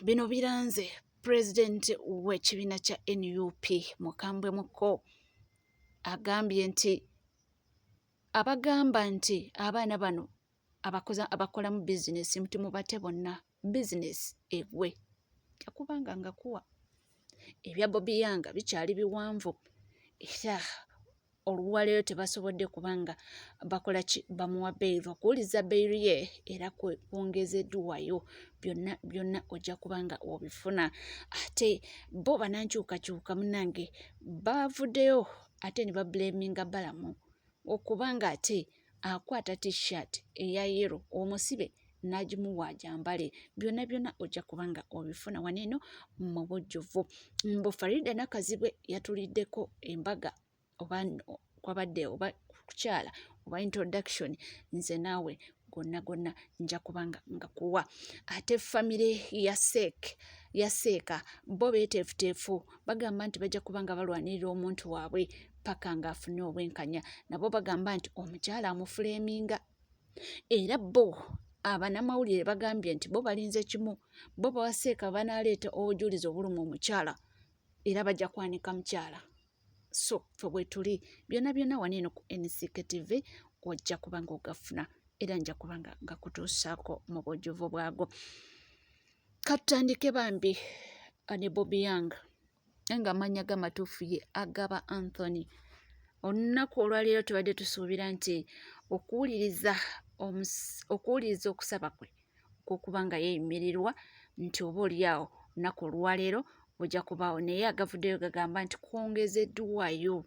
bino biranze President w'ekibiina kya NUP Mukambwe Muko agambye nti abagamba nti abaana bano abakola mu bizinesi mti mubate bonna bizinesi egwe yakubanga nga kuwa ebya Bobi yanga bikyali biwanvu era oluwaleero tebasobodde kubanga bakola ki bamuwa beyiro okuwuliza beyiro ye era kwongezeddwayo byonna ojja kubanga obifuna ate bo banankyukakyuka munange bavuddeyo ate ne bablaminga Balamu okubanga ate akwata t-shirt eya yero omusibe nagimuwa ajambale byonna ojja kubanga obifuna waneeno mu bujjuvu mbu Faridah Nakazibwe yatuliddeko embaga oba kwabadde oba kukyala oba introduction nze naawe gonna nja kubanga nga kuwa ate famire ya Seeka bo beeteefuteefu bagamba nti bajja kubanga balwanirira omuntu waabwe paka nga afune obwenkanya nabo bagamba nti omukyala amufuleminga era bo abanamawulire bagambye nti bo balinze kimu bo bawaseeka banaleeta obujulizi obuluma omukyala era bajja kwanika mukyala so ffe bwe tuli byonna waneeno ku NCK TV ojja kubanga ogafuna era nja kubanga nga kutuusaako mu bujjuvu bwago katutandike bambi ne Bobi yanga nga amanya gamatuufu ye agaba Anthony olunaku olwaleero tubadde tusuubira nti okuwuliriza okusaba kwe okubanga yeeyimirirwa nti oba oliawo olunaku olwaleero ojja kubaawo naye agavuddeyo gagamba nti kwongezeddwayo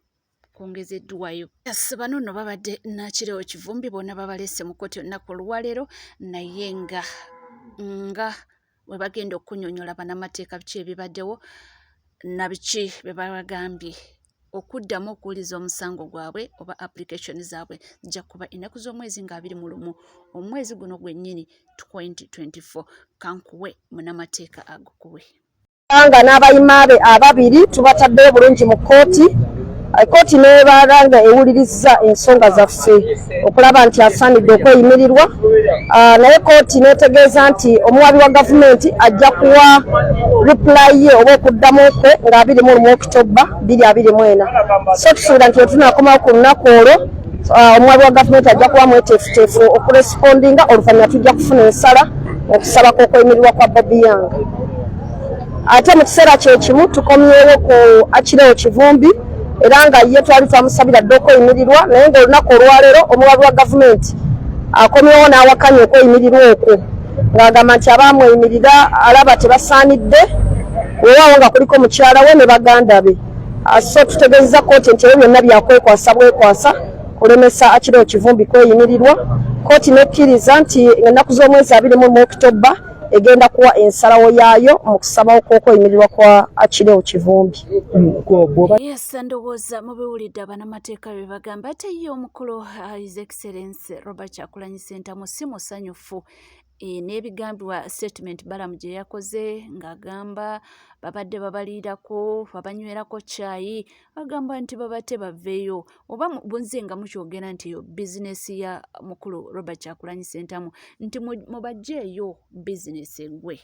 bano nno babadde nakirewo kivumbi bonna babalese mu kkooti olunaku olwaleero naye nga we bagenda okunyonyola bannamateeka biki ebibaddewo na biki bye babagambye okuddamu okuwuliza omusango gwabwe oba application zaabwe zijja kuba ennaku z'omwezi nga 21 omwezi guno gwennyini 2024 kankuwe munnamateeka agukuwe nga n'abayima be ababiri tubataddeyo bulungi mu kkooti kkooti neebalanga ewulirizza ensonga zaffe okulaba nti asaanidde okweyimirirwa naye kkooti neetegeeza nti omuwabi wa gavumenti ajja kuwa reply ye oba okuddamu kwe nga 21 Okitoba 2024 so tusuubira nti wetunakomawo ku lunaku olwo omuwabi wa gavumenti ajja kuba mweteefuteefu okurespondinga oluvannyuma tujja kufuna ensala okusaba kw'okweyimirirwa kwa Bobi yanga ate mu kiseera kyekimu tukomyewo ku akirewo kivumbi era nga ye twali twamusabira dde okweyimirirwa naye ng'olunaku olwaleero omuwabi wa gavumenti akomyewo n'awakanya okweyimirirwa okwo ng'agamba nti abaamweyimirira alaba tebasaanidde weewaawo nga kuliko mukyala we ne baganda be so tutegeezezza kkooti nti ebyo byonna byakwekwasa bwekwasa kulemesa akirewo kivumbi kweyimirirwa kkooti nekkiriza nti ennaku z'omwezi 21 Okitoba egenda kuwa ensalawo yaayo mu kusabawo kw'okweyimirirwa kwa akirewo kivumbi. Yes, ndowooza mubiwulidde abannamateeka bye bagamba ate ye omukulu His Excellency Robert Kyagulanyi Ssentamu si musanyufu n'ebigambibwa statement Balamu gye yakoze ng'agamba babadde babaliirako babanywerako caayi agamba nti babate baveeyo oba bunze nga mukyogera nti yo bizinesi ya mukulu Robert Kyagulanyi Ssentamu nti mubajjeeyo bizinesi engwe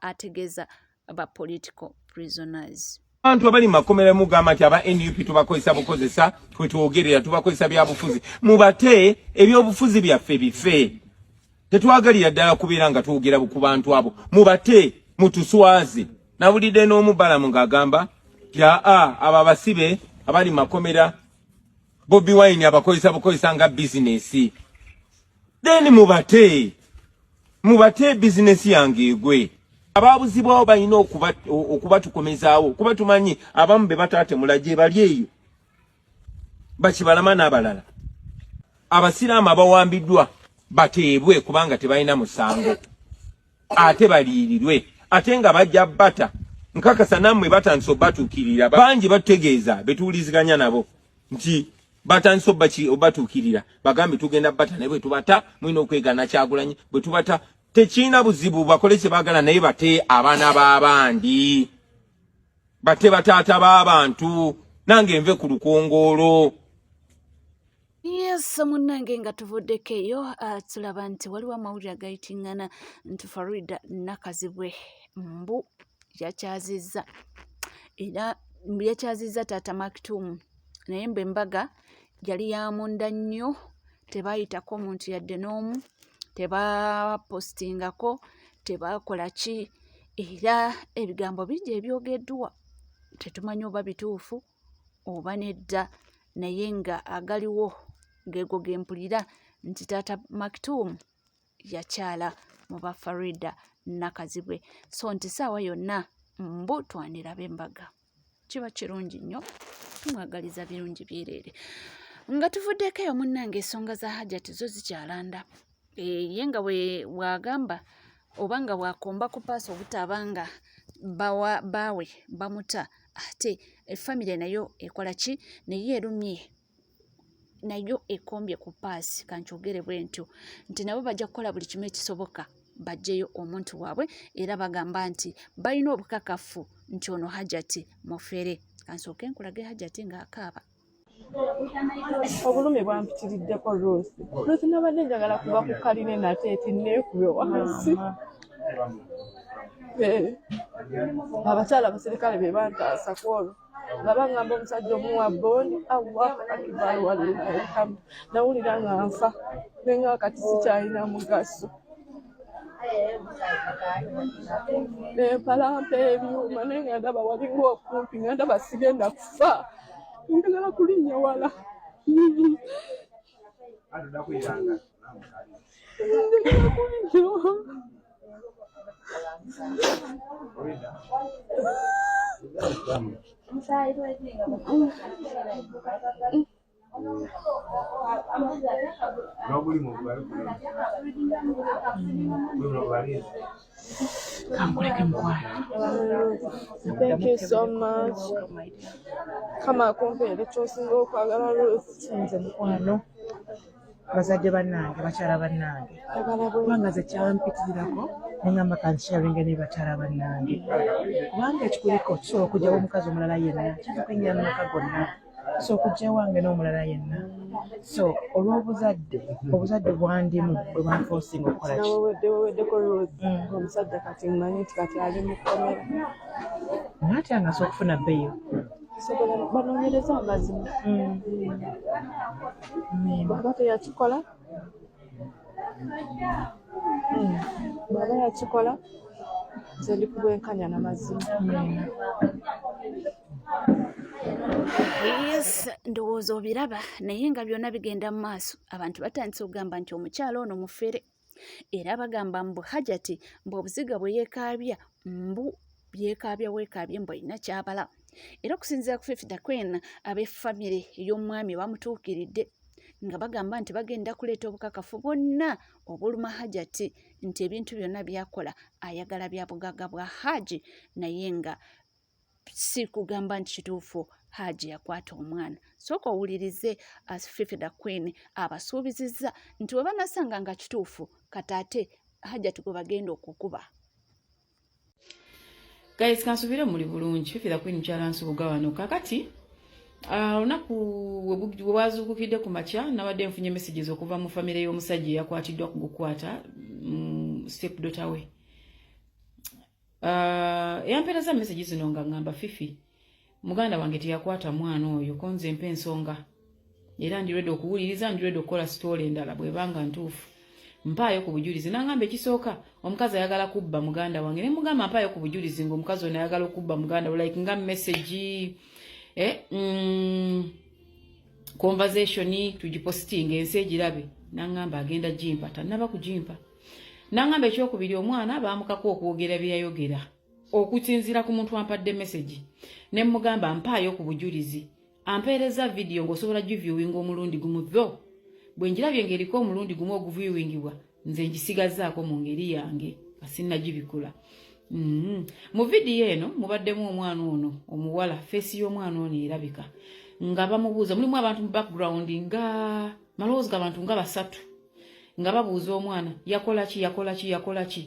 ategeeza aba political prisoners. Abantu abali makomera mugamba nti aba NUP tubakozesa bukozesa kwetwogerera tubakozesa byabufuzi mubate ebyobufuzi byaffe bife tetwagalira ddala kubeera nga twogera ku bantu abo mubate mutuswaze nawulidde n'omu Balamu ng'agamba abo abasibe abali makomera Bobi Wine abakozesa bukozesa nga bizinesi then mubate bizinesi yange egwe ababuzibwawo balina okubatukomezaawo kuba tumanyi abamu be bataate mulagye bali eyo bakibalama n'abalala abasiraamu abawambiddwa bateebwe kubanga tebalina musango ate baliirirwe ate nga bajja bata nkakasa nammwe batandise obbatuukirira bangi batutegeeza betuwuliziganya nabo nti batandise obbatuukirira bagambe tugenda bata naye bwe tubata mulina okwegana Kyagulanyi bwe tubata tekina buzibu bakole kye baagala naye bate abaana b'abandi bate bataata b'abantu nange nve ku lukongoolo. Yes, munnange nga tuvuddeko eyo tulaba nti waliwo amawulire agayitingana nti Faridah Nakazibwe mbu yakyazizza era yakyazizza taata Maktoum naye mbu embaga yali yamunda nnyo tebaayitako omuntu yadde n'omu tebapostingako tebakola ki era ebigambo bingi ebyogeddwa tetumanyi oba bituufu oba nedda naye nga agaliwo geego gempulira nti taata Maktoum yakyala mu ba Faridah Nakazibwe so nti saawa yonna mbu twandiraba embaga kiba kirungi nnyo tumwagaliza birungi byereere nga tuvuddeko eyo munnange ensonga za Hajjat zo zikyalanda ye nga bwagamba oba nga bwakomba ku paasi obutabanga baawe bamuta ate efamire nayo ekola ki naye erumye nayo ekombye ku paasi kankyogere bwe ntyo nti nabo bajja kukola buli kimu ekisoboka bajjeyo omuntu waabwe era bagamba nti balina obukakafu nti ono Hajjat mufere kansooke nkulage Hajjat ng'akaaba obulumi bwampitiriddeko Rose nabadde njagala kuba ku kaline nate eti neekube wansi abakyala abaserikale be bantaasa kwolwo nga baŋŋamba omusajja omuwa bondi Allahu akbar walillahi alhamdu nawulira nga nfa nenga kati sikyalina mugaso nempalampa ebyuma naye nga ndaba walinga okumpi nga ndaba sigenda kufa njagala kulinnya wala njagala kulinnya Thank you so much. Kama kumpeere kyosinga okwagala Rose. Nze mukwano bazadde bannange bakyala bannange kubanga ze kyampitirirako neŋŋamba kansharinga ne bakyala bannange kubanga ekikuliko kisobola okugyawo omukazi omulala yenna kyakukwingira mu maka gonna so okujja wange n'omulala yenna so olw'obuzadde bwandimu bwe banfoosinga okukola ki weweddeko Rose omusajja kati mmanyi nti kati ali mu kkomera naatya nga asobola okufuna bbeeyo banoonyereza amazima bwaba teyakikola bwaba yakikola nze ndi kubwenkanya n'amazima yes ndowooza obiraba naye nga byonna bigenda mu maaso abantu batandise okugamba nti omukyala ono mufere era bagamba mbu Hajjat mbu obuziga bwe yeekaabya mbu yeekaabya weekaabye mbu alina kyabala era okusinziira ku Faridah Queen ab'effamire ey'omwami bamutuukiridde nga bagamba nti bagenda kuleeta obukakafu bwonna obuluma Hajjat nti ebintu byonna byakola ayagala bya bugagga bwa Haji naye nga si kugamba nti kituufu Haji yakwata omwana sooka owulirize as Faridah Queen abasuubizizza nti we banasanga nga kituufu kataate Hajjat gwe bagenda okukuba. Guys, kansubire muli bulungi Faridah Queen mukyala nsubuga wano kakati olunaku bwewazuukukidde ku makya nabadde nfunye messages okuva mu famire y'omusajja eyakwatiddwa ku gukwata step daughter we yampeereza messages zino nga ngamba Fifi muganda wange teyakwata mwana oyo konze mpa ensonga era ndirwedde okuwuliriza ndirwedde okukola story endala bwebanga ntuufu mpaayo ku bujulizi nangamba ekisooka omukazi ayagala kubba muganda wange ne mugamba mpaayo ku bujulizi ng'omukazi ono ayagala okubba muganda we like nga message conversation tugiposting ensi egirabe nangamba agenda jimpa tanaba kujimpa nangamba ekyokubiri omwana baamukako okwogera bye yayogera okusinziira ku muntu ampadde message ne mugamba mpaayo ku bujulizi ampeereza video ng'osobola giviewinga omulundi gumu tho bwe njirabye ng'eriko omulundi gumu oguviewingibwa nze ngisigazzaako mu ngeri yange asinnagibikula mu vidiyo eno mubaddemu omwana ono omuwala feesi y'omwana ono erabika nga bamubuuza mulimu abantu mu background nga malowoozi g'abantu nga basatu nga babuuza omwana yakola ki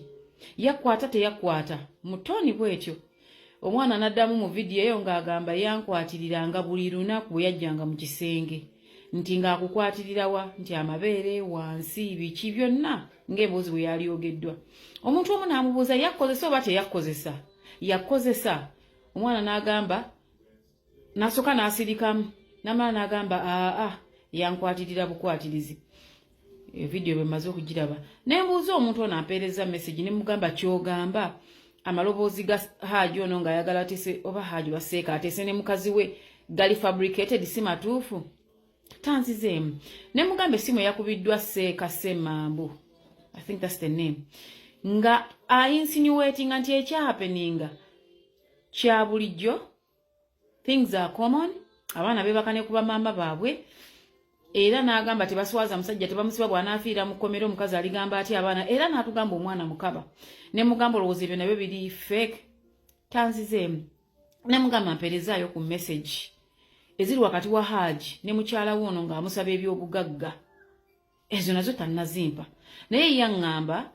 yakwata teyakwata mutoni bwetyo omwana n'addamu mu vidiyo eyo ng'agamba yankwatiriranga buli lunaku bwe yajjanga mu kisenge nti ng'akukwatirirawa nti amabeere wansi biki byonna ng'emboozi bwe yali yogeddwa. Omuntu omu n'amubuuza yakozesa oba teyakozesa. Yakozesa. Omwana n'agamba n'asooka n'asirikamu n'amala n'agamba yankwatirira bukwatirizi. Video bwe mmaze okugiraba. Ne mbuuza omuntu ono ampeereza message ne mugamba ky'ogamba amaloboozi ga Hajji ono ng'ayagala atese oba Hajji waseeka atese ne mukazi we gali fabricated si matuufu. Tanzizeemu. Ne mugamba essimu yakubiddwa Seeka Semambu. I think that's the name. Nga insinuating nti ekyahapeninga kya bulijjo. Things are common. Abaana beebakane kuba maama baabwe. Era n'agamba tebaswaza musajja tebamusiba bw'anaafiira mu kkomero omukazi aligamba ati abaana era n'atugamba omwana mukaba. Ne mugamba olowooza ebyo nabyo biri fake. Tanzizeemu. Ne mugamba mpeerezaayo ku message eziri wakati wa Hajji ne mukyala we ono ng'amusaba eby'obugagga. Ezo nazo tannazimpa. Naye yaŋŋamba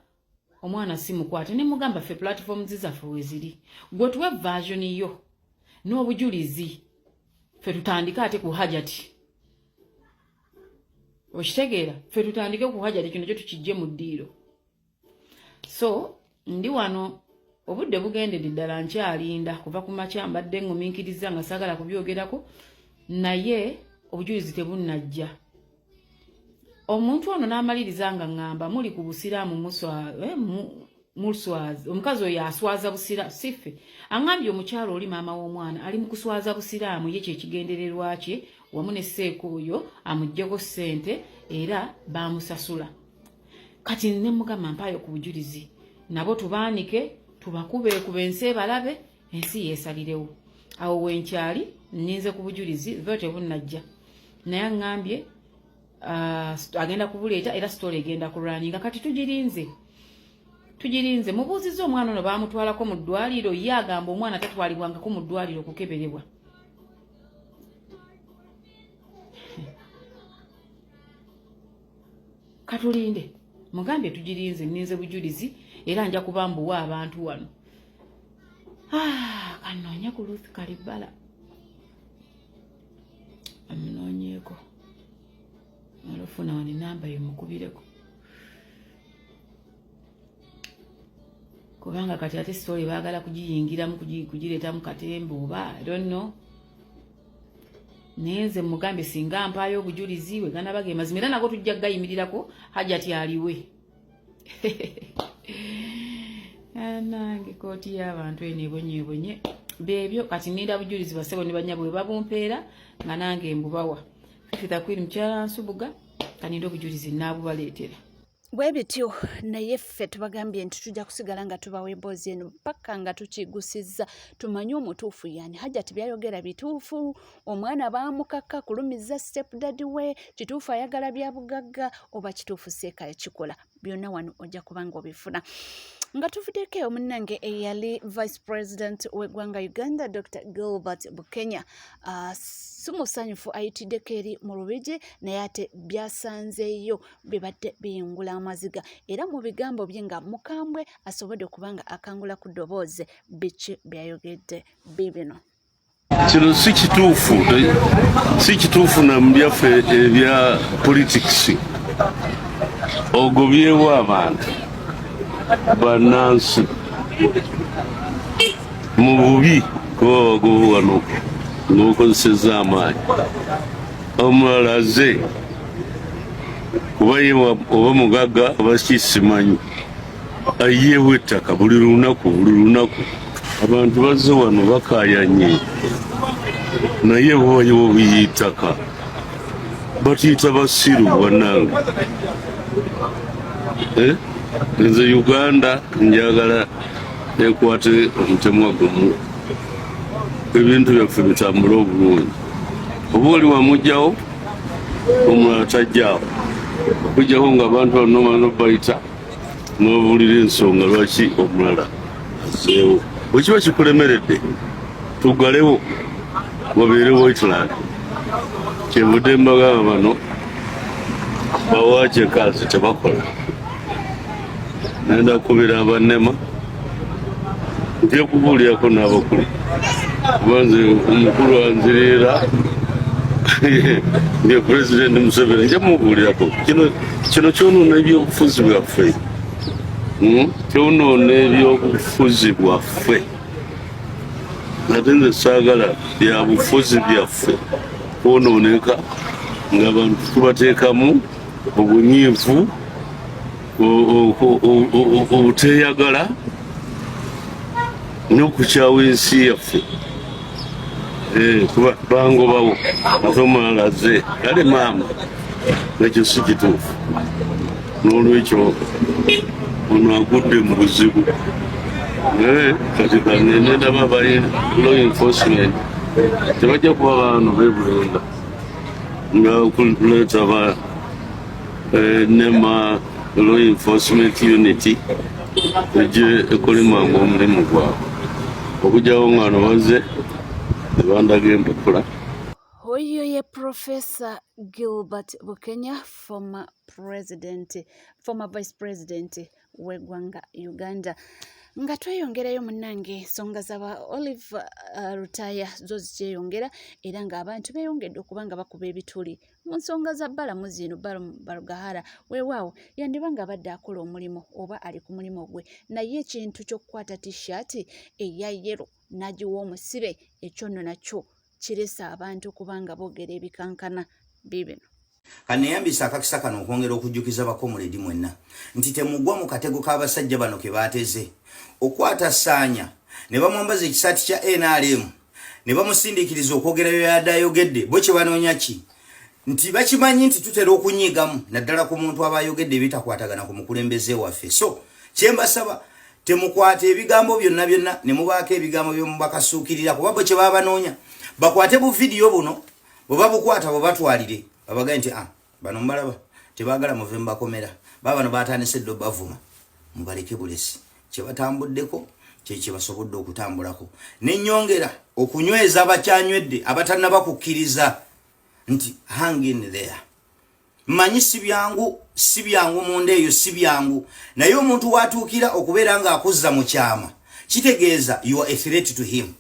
omwana si mukwate ne mugamba ffe platform zaffe we ziri. Gwe tuwe version yo n'obujulizi ffe tutandika ate ku Hajjat. Okitegeera ffe tutandike ku Hajjat kino kyo tukijje mu ddiiro. So ndi wano obudde bugendedde ddala nkyalinda kuva ku makya mbadde ngumiikiriza nga saagala kubyogerako naye obujulizi tebunnajja. Omuntu ono n'amaliriza nga ŋŋamba muli ku busiraamu muswazi omukazi oyo aswaza busira siffe aŋŋambye omukyalo oli maama w'omwana ali mu kuswaza busiraamu ye kyekigendererwa kye wamu ne Seeka oyo amuggyeko ssente era baamusasula. Kati ne mugamba mpaayo ku bujulizi nabo tubaanike tubakubeekuba ensi ebalabe ensi yeesalirewo. Awo wenkyali nninze ku bujulizi bwe tebunnajja naye aŋŋambye agenda kubuleeta era sitoola egenda kulwaninga kati tugirinze mubuuzizza omwana ono baamutwalako mu ddwaliro ye agamba omwana tatwalibwangako mu ddwaliro okukeberebwa. Katulinde mugambye tugirinze nninze bujulizi era nja kuba mbuwa abantu wano. Kanoonya ku Ruth Kalibala amunoonyeeko olufuna wano enamba yemukubireko kubanga kati ate story baagala kugiyingiramu kugireetamu katembe oba I don't know. Nenze mugambye singa mpaayo obujulizi we gana bage mazima era nago tujja gayimirirako Hajjat aliwe. Nange kooti y'abantu enebonye beebyo kati ninda bujulizi basebo ne banyabwe babumpeera nga nange mbubawa. Fitakwiri mukyala Nsubuga kaninda obujulizi naabubaleetera. Bwe bityo naye ffe tubagambye nti tujja kusigala nga tubawa emboozi eno ppaka nga tukigusizza tumanye omutuufu yani Hajjat byayogera bituufu omwana baamukaka kulumiza stepdaddy we kituufu ayagala bya bugagga oba kituufu Seeka yakikola byonna wano ojja kubanga obifuna. Nga tuvuddeko omunnange eyali Vice President w'eggwanga Uganda Dr. Gilbert Bukenya simusanyufu ayitiddeko eri mu Lubigi naye ate byasanzeeyo bibadde biyingula amaziga era mu bigambo bye nga mukambwe asobodde okubanga akangula ku ddoboozi biki byayogedde bibino. Kino si kituufu na byaffe ebya politics ogobyewo abantu bannansi mu bubi kuba wano ng'okozesezza amaanyi omulala azze kuba ye oba mugagga oba kisimanyi ayeewo ettaka buli lunaku abantu bazze wano bakaayanye naye bobayewo biyitaka batuyita basiru bannange. Nze Uganda njagala ekwate omutemwa gumu ebintu byaffe bitambule obulungi oba oli wamugjawo omulala tajjawo okugjawo nga abantu bano bayita n'obuulira ensonga lwaki omulala azzeewo bwekiba kikulemeredde tugalewo wabeere Whiteland kyenvudde mbagamba bano bawaakye kazi tebakola nenda kubira abannema nja kubuulirako n'abakulu kuba nze omukulu anzireera ndiye President Museveni njamubulirako kino kyonoona ebyobufuzi bwaffe kyonoona ebyobufuzi bwaffe ate nze saagala bya bufuzi byaffe kwonooneka ng'abantu tubateekamu obunyiivu obuteeyagala n'okukyawa ensi yaffe kuba bangobawo ate omulala azze kale maama nekyo si kituufu n'olwekyo ono agudde mu buzibu kati kanendaba abali law enforcement tebajja kuba baano bebulenga nga okuleeta ba nema law enforcement unity ejje ekolimanga omulimu gwabwe okugyawo ng'ano bazze nebandaga empapula. Oyo ye Professor Gilbert Bukenya, former vice president w'eggwanga Uganda. Nga tweyongerayo munnange ensonga z'aba Olive Rutaya zo zikyeyongera era ng'abantu beeyongedde okuba nga bakuba ebituli mu nsonga za Balamu zino. Balamu Barugahara weewaawo yandiba nga abadde akola omulimu oba ali ku mulimu gwe, naye ekintu ky'okukwata t-shirt eya yero n'agiwa omusibe ekyo nno nakyo kiresa abantu kubanga boogera ebikankana bibino. Kaneyambisa akakisa kano okwongera okujjukiza bakomuledi mwenna nti temugwa mu katego k'abasajja bano ke baateze okwata saanya ne bamwambaza ekisaati kya NRM ne bamusindiikiriza okwogerayo yadayogedde bo kye banoonya ki nti bakimanyi nti tutera okunyigamu naddala ku muntu aba ayogedde ebitakwatagana ku mukulembeze waffe. So kyembasaba temukwate ebigambo byonna ne mubaako ebigambo byomubakasuukirira kuba bo kye baba banoonya bakwate bu vidiyo buno bwe babukwata bwe batwalire babagaye nti bano mbalaba tebaagala muve mu bakomera bano baatandise eddo bavuma mubaleke bulesi kye batambuddeko kye basobodde okutambulako n'ennyongera okunyweza abakyanywedde abatannaba kukkiriza nti hang in there. Manyi si byangu munda eyo si byangu, naye omuntu watuukira okubeera nga akuzza mu kyama kitegeeza you are a threat to him.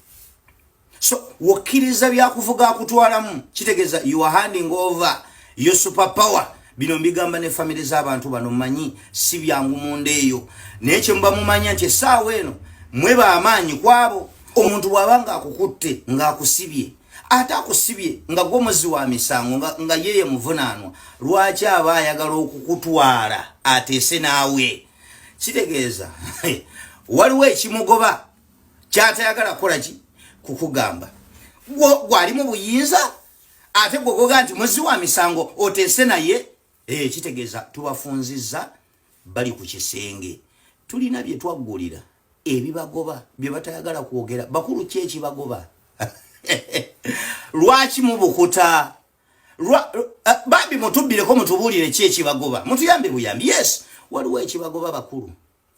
So wakkiriza byakuvuga akutwalamu kitegeeza you are handing over your superpower. Bino mbigamba ne family z'abantu bano manyi si byangu munda eyo, naye kye muba mumanya nti essaawa eno mweba amaanyi kwabo. Omuntu bw'abanga akukutte ng'akusibye ate akusibye nga gwomuzi wa misango nga yeye muvunaanwa, lwaki aba ayagala okukutwala ateese naawe? Kitegeeza waliwo ekimugoba kyatayagala kukola ki kukugamba. Gwali mu buyinza ate gwogoga nti muzi wa misango oteese naye. Kitegeeza tubafunzizza bali ku kisenge. Tulina bye twaggulira ebibagoba bye batayagala kwogera. Bakulu ki ekibagoba? Lwaki mubukuta? Babi mutubbireko mutubuulire ki ekibagoba. Mutuyambe buyambi. Yes, waliwo ekibagoba bakulu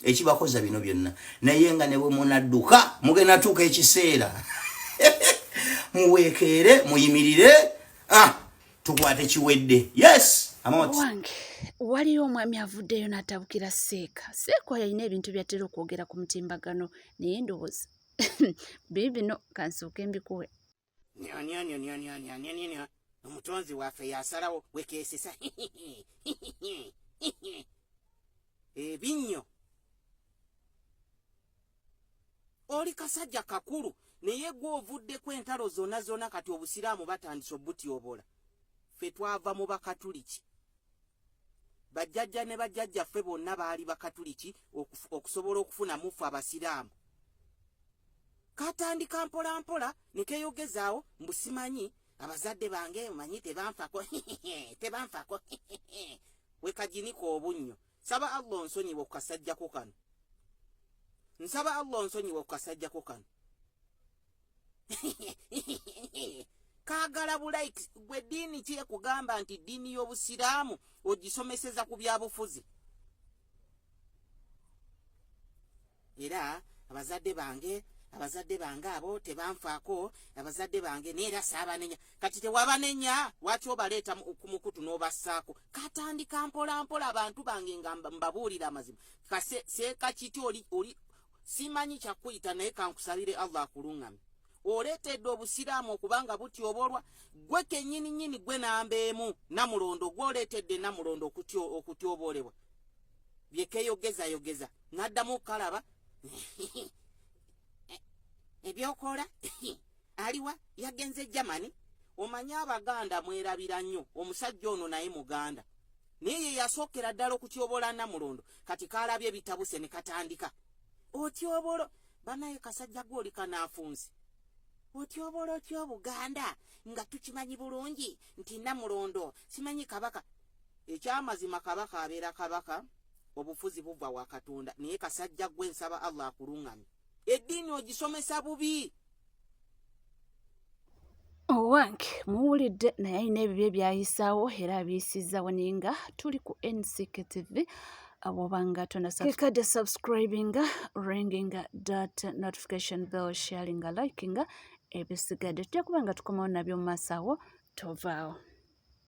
ekibakoza bino byonna, naye nga ne bwe munadduka mugenda tuuka ekiseera muweekeere muyimirire tukwate kiwedde. Yes, wange waliyo omwami avuddeyo n'atabukira Seeka. Seeka yalina ebintu byatera okwogera ku mutimbagano naye ndowooza bibino kansooke mbikuwe. Omutonzi waffe yasalawo wekeesesa ebinnyo. Oli kasajja kakulu naye gwe ovuddeko entalo zonna kati obusiraamu batandise obutyobola. Ffe twava mu bakatuliki. Bajjajja ne bajjajjaffe bonna baali bakatuliki okusobola okufuna mufu abasiraamu. Katandika mpola mpola ne keeyogezaawo mbu simanyi abazadde bange manyi tebanfako tebanfako wekaginiko obunnyo. Nsaba Allah onsonyiwe okukasajjako kano. Nsaba Allah onsonyiwe okukasajjako kano. Kaagala bulaiki gwe ddiini ki ekugamba nti ddiini y'obusiraamu ogisomeseza ku byabufuzi? Era abazadde bange abo tebanfaako, abazadde bange neera saabanenya. Kati tewabanenya lwaki obaleeta ku mukutu n'obassaako? Katandika mpola mpola abantu bange nga mbabuulira amazima. Seeka kiti oli simanyi kyakuyita naye kankusabire Allah akuluŋŋame. oleetedde obusiraamu okubanga butyobolwa gwe kennyini gwe nambeemu Namulondo gw'oleetedde Namulondo okutyobolebwa byekeeyogeza n'addamu kalaba ebyokola aliwa yagenze Germany. Omanya Abaganda mwerabira nnyo omusajja ono naye Muganda naye yasookera ddala okutyobola Namulondo kati kalabye bitabuse ne katandika otyobolo banaye kasajja gw'oli kanaafunsi otyobolo otyobuganda nga tukimanyi bulungi nti Namulondo simanyi kabaka ekyamazima kabaka abeera kabaka obufuzi buva wa Katonda naye kasajja gwe nsaba Allah akulungamye eddiini ogisomesa bubi. Owange muwulidde naye alina ebibye byayisaawo era abiyisizzawo ninga tuli ku NCK TV abobanga tonasubscribe subscribinga ringinga that notification bell sharinga likinga ebisigadde tujja kubanga tukomawo nabyo mu maaso awo tovaawo.